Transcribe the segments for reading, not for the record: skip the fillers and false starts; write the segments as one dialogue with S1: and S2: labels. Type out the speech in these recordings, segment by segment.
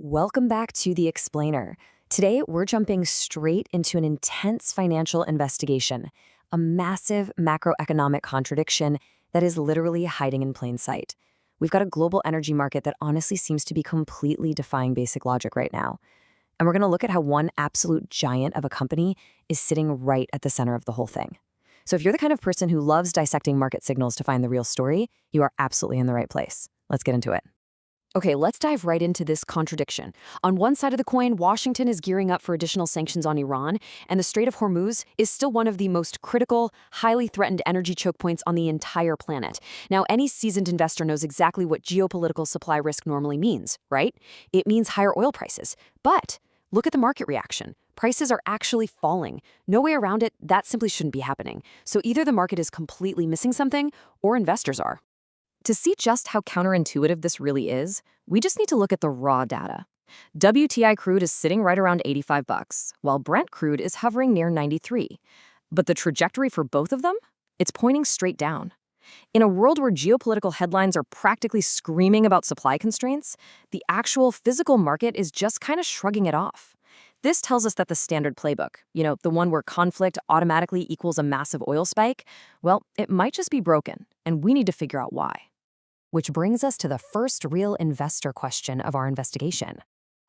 S1: Welcome back to The Explainer. Today, we're jumping straight into an intense financial investigation, a massive macroeconomic contradiction that is literally hiding in plain sight. We've got a global energy market that honestly seems to be completely defying basic logic right now. And we're going to look at how one absolute giant of a company is sitting right at the center of the whole thing. So if you're the kind of person who loves dissecting market signals to find the real story, you are absolutely in the right place. Let's get into it. Okay, let's dive right into this contradiction. On one side of the coin, Washington is gearing up for additional sanctions on Iran, and the Strait of Hormuz is still one of the most critical, highly threatened energy choke points on the entire planet. Now, any seasoned investor knows exactly what geopolitical supply risk normally means, right? It means higher oil prices. But look at the market reaction. Prices are actually falling. No way around it, that simply shouldn't be happening. So either the market is completely missing something, or investors are. To see just how counterintuitive this really is, we just need to look at the raw data. WTI crude is sitting right around $85, while Brent crude is hovering near 93. But the trajectory for both of them? It's pointing straight down. In a world where geopolitical headlines are practically screaming about supply constraints, the actual physical market is just kind of shrugging it off. This tells us that the standard playbook, the one where conflict automatically equals a massive oil spike, well, it might just be broken, and we need to figure out why. Which brings us to the first real investor question of our investigation.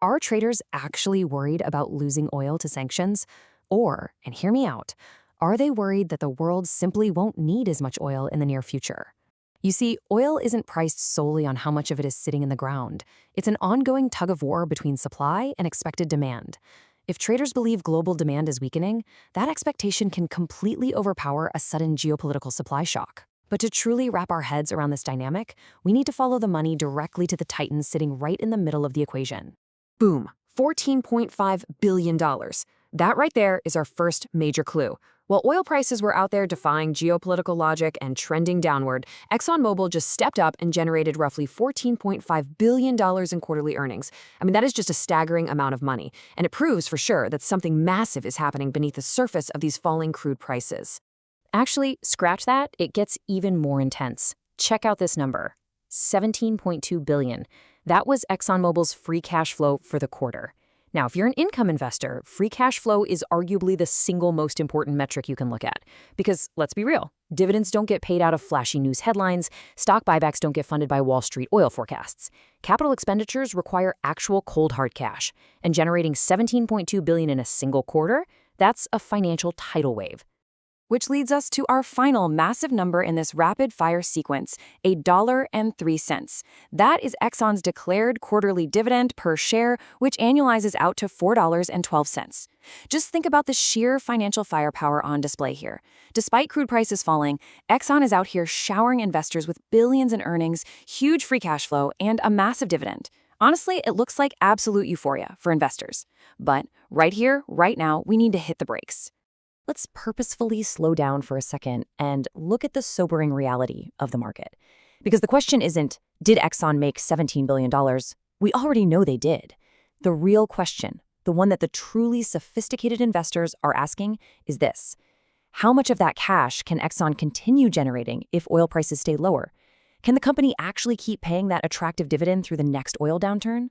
S1: Are traders actually worried about losing oil to sanctions? Or, and hear me out, are they worried that the world simply won't need as much oil in the near future? You see, oil isn't priced solely on how much of it is sitting in the ground. It's an ongoing tug of war between supply and expected demand. If traders believe global demand is weakening, that expectation can completely overpower a sudden geopolitical supply shock. But to truly wrap our heads around this dynamic, we need to follow the money directly to the titans sitting right in the middle of the equation. Boom, $14.5 billion. That right there is our first major clue. While oil prices were out there defying geopolitical logic and trending downward, ExxonMobil just stepped up and generated roughly $14.5 billion in quarterly earnings. That is just a staggering amount of money, and it proves for sure that something massive is happening beneath the surface of these falling crude prices. Actually, scratch that, it gets even more intense. Check out this number, $17.2 billion. That was ExxonMobil's free cash flow for the quarter. Now, if you're an income investor, free cash flow is arguably the single most important metric you can look at. Because, let's be real, dividends don't get paid out of flashy news headlines, stock buybacks don't get funded by Wall Street oil forecasts. Capital expenditures require actual cold hard cash, and generating $17.2 billion in a single quarter, that's a financial tidal wave. Which leads us to our final massive number in this rapid-fire sequence, $1.03. That is Exxon's declared quarterly dividend per share, which annualizes out to $4.12. Just think about the sheer financial firepower on display here. Despite crude prices falling, Exxon is out here showering investors with billions in earnings, huge free cash flow, and a massive dividend. Honestly, it looks like absolute euphoria for investors. But right here, right now, we need to hit the brakes. Let's purposefully slow down for a second and look at the sobering reality of the market. Because the question isn't, did Exxon make $17 billion? We already know they did. The real question, the one that the truly sophisticated investors are asking, is this. How much of that cash can Exxon continue generating if oil prices stay lower? Can the company actually keep paying that attractive dividend through the next oil downturn?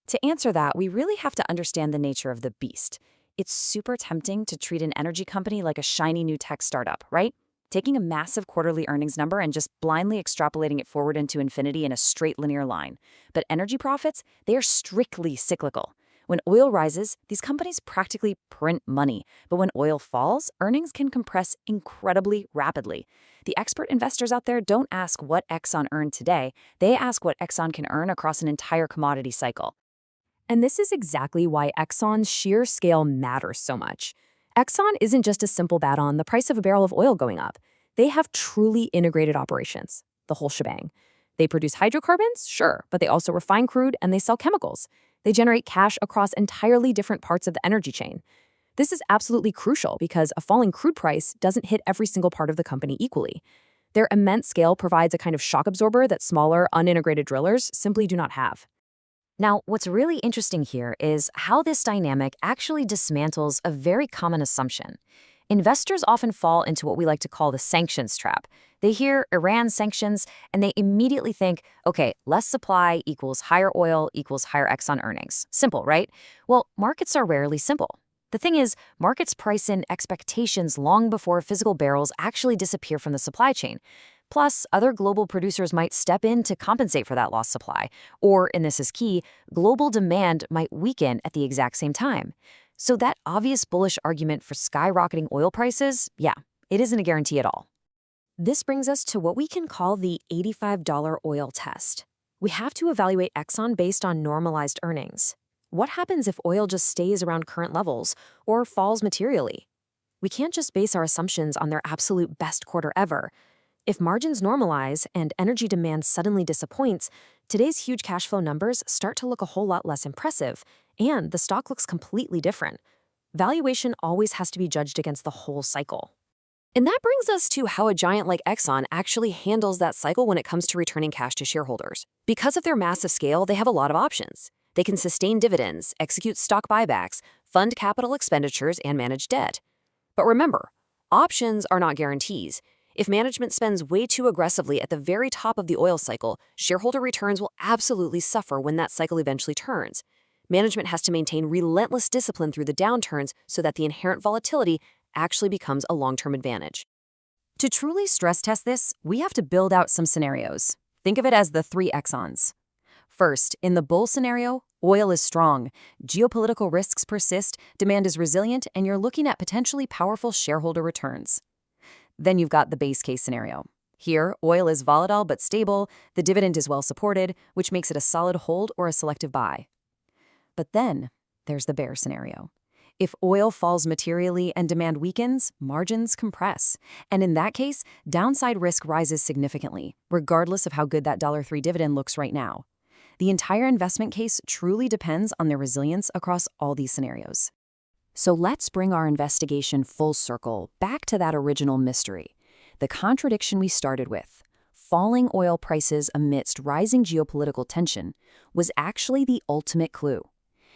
S1: To answer that, we really have to understand the nature of the beast. It's super tempting to treat an energy company like a shiny new tech startup, right? Taking a massive quarterly earnings number and just blindly extrapolating it forward into infinity in a straight linear line. But energy profits, they are strictly cyclical. When oil rises, these companies practically print money. But when oil falls, earnings can compress incredibly rapidly. The expert investors out there don't ask what Exxon earned today. They ask what Exxon can earn across an entire commodity cycle. And this is exactly why Exxon's sheer scale matters so much. Exxon isn't just a simple bet on the price of a barrel of oil going up. They have truly integrated operations, the whole shebang. They produce hydrocarbons, sure, but they also refine crude and they sell chemicals. They generate cash across entirely different parts of the energy chain. This is absolutely crucial because a falling crude price doesn't hit every single part of the company equally. Their immense scale provides a kind of shock absorber that smaller, unintegrated drillers simply do not have. Now, what's really interesting here is how this dynamic actually dismantles a very common assumption.
S2: Investors often fall into what we like to call the sanctions trap. They hear Iran sanctions and they immediately think, okay, less supply equals higher oil equals higher Exxon earnings. Simple, right? Well, markets are rarely simple. The thing is, markets price in expectations long before physical barrels actually disappear from the supply chain. Plus, other global producers might step in to compensate for that lost supply. Or, and this is key, global demand might weaken at the exact same time. So that obvious bullish argument for skyrocketing oil prices, yeah, it isn't a guarantee at all.
S1: This brings us to what we can call the $85 oil test. We have to evaluate Exxon based on normalized earnings. What happens if oil just stays around current levels or falls materially? We can't just base our assumptions on their absolute best quarter ever. If margins normalize and energy demand suddenly disappoints, today's huge cash flow numbers start to look a whole lot less impressive, and the stock looks completely different. Valuation always has to be judged against the whole cycle. And that brings us to how a giant like Exxon actually handles that cycle when it comes to returning cash to shareholders. Because of their massive scale, they have a lot of options. They can sustain dividends, execute stock buybacks, fund capital expenditures, and manage debt. But remember, options are not guarantees. If management spends way too aggressively at the very top of the oil cycle, shareholder returns will absolutely suffer when that cycle eventually turns. Management has to maintain relentless discipline through the downturns so that the inherent volatility actually becomes a long-term advantage. To truly stress test this, we have to build out some scenarios. Think of it as the 3 Exxons. First, in the bull scenario, oil is strong, geopolitical risks persist, demand is resilient, and you're looking at potentially powerful shareholder returns. Then you've got the base case scenario. Here, oil is volatile but stable, the dividend is well supported, which makes it a solid hold or a selective buy. But then, there's the bear scenario. If oil falls materially and demand weakens, margins compress. And in that case, downside risk rises significantly, regardless of how good that $3 dividend looks right now. The entire investment case truly depends on their resilience across all these scenarios. So let's bring our investigation full circle back to that original mystery, the contradiction we started with. Falling oil prices amidst rising geopolitical tension was actually the ultimate clue.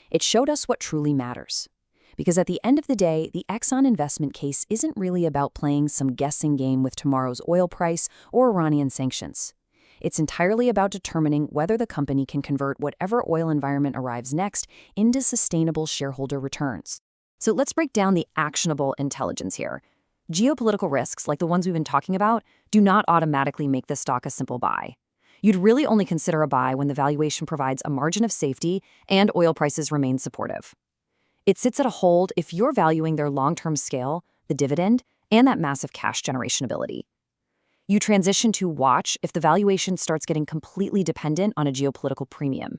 S1: It showed us what truly matters. Because at the end of the day, the Exxon investment case isn't really about playing some guessing game with tomorrow's oil price or Iranian sanctions. It's entirely about determining whether the company can convert whatever oil environment arrives next into sustainable shareholder returns. So let's break down the actionable intelligence here. Geopolitical risks, like the ones we've been talking about, do not automatically make the stock a simple buy. You'd really only consider a buy when the valuation provides a margin of safety and oil prices remain supportive. It sits at a hold if you're valuing their long-term scale, the dividend, and that massive cash generation ability. You transition to watch if the valuation starts getting completely dependent on a geopolitical premium.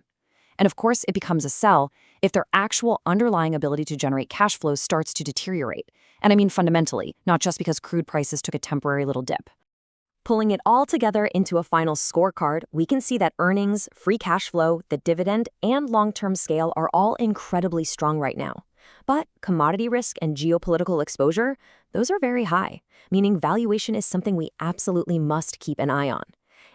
S1: And of course, it becomes a sell if their actual underlying ability to generate cash flows starts to deteriorate. And I mean fundamentally, not just because crude prices took a temporary little dip. Pulling it all together into a final scorecard, we can see that earnings, free cash flow, the dividend, and long-term scale are all incredibly strong right now. But commodity risk and geopolitical exposure, those are very high, meaning valuation is something we absolutely must keep an eye on.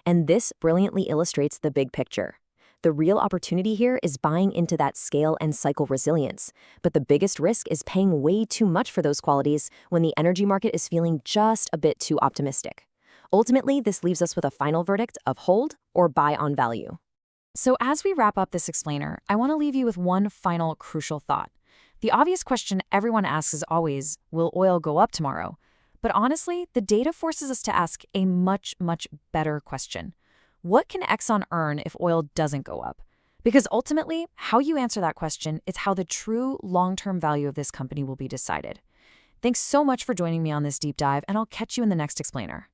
S1: And this brilliantly illustrates the big picture. The real opportunity here is buying into that scale and cycle resilience. But the biggest risk is paying way too much for those qualities when the energy market is feeling just a bit too optimistic. Ultimately, this leaves us with a final verdict of hold or buy on value. So as we wrap up this explainer, I want to leave you with one final crucial thought. The obvious question everyone asks is always, will oil go up tomorrow? But honestly, the data forces us to ask a much, much better question. What can Exxon earn if oil doesn't go up? Because ultimately, how you answer that question is how the true long-term value of this company will be decided. Thanks so much for joining me on this deep dive, and I'll catch you in the next explainer.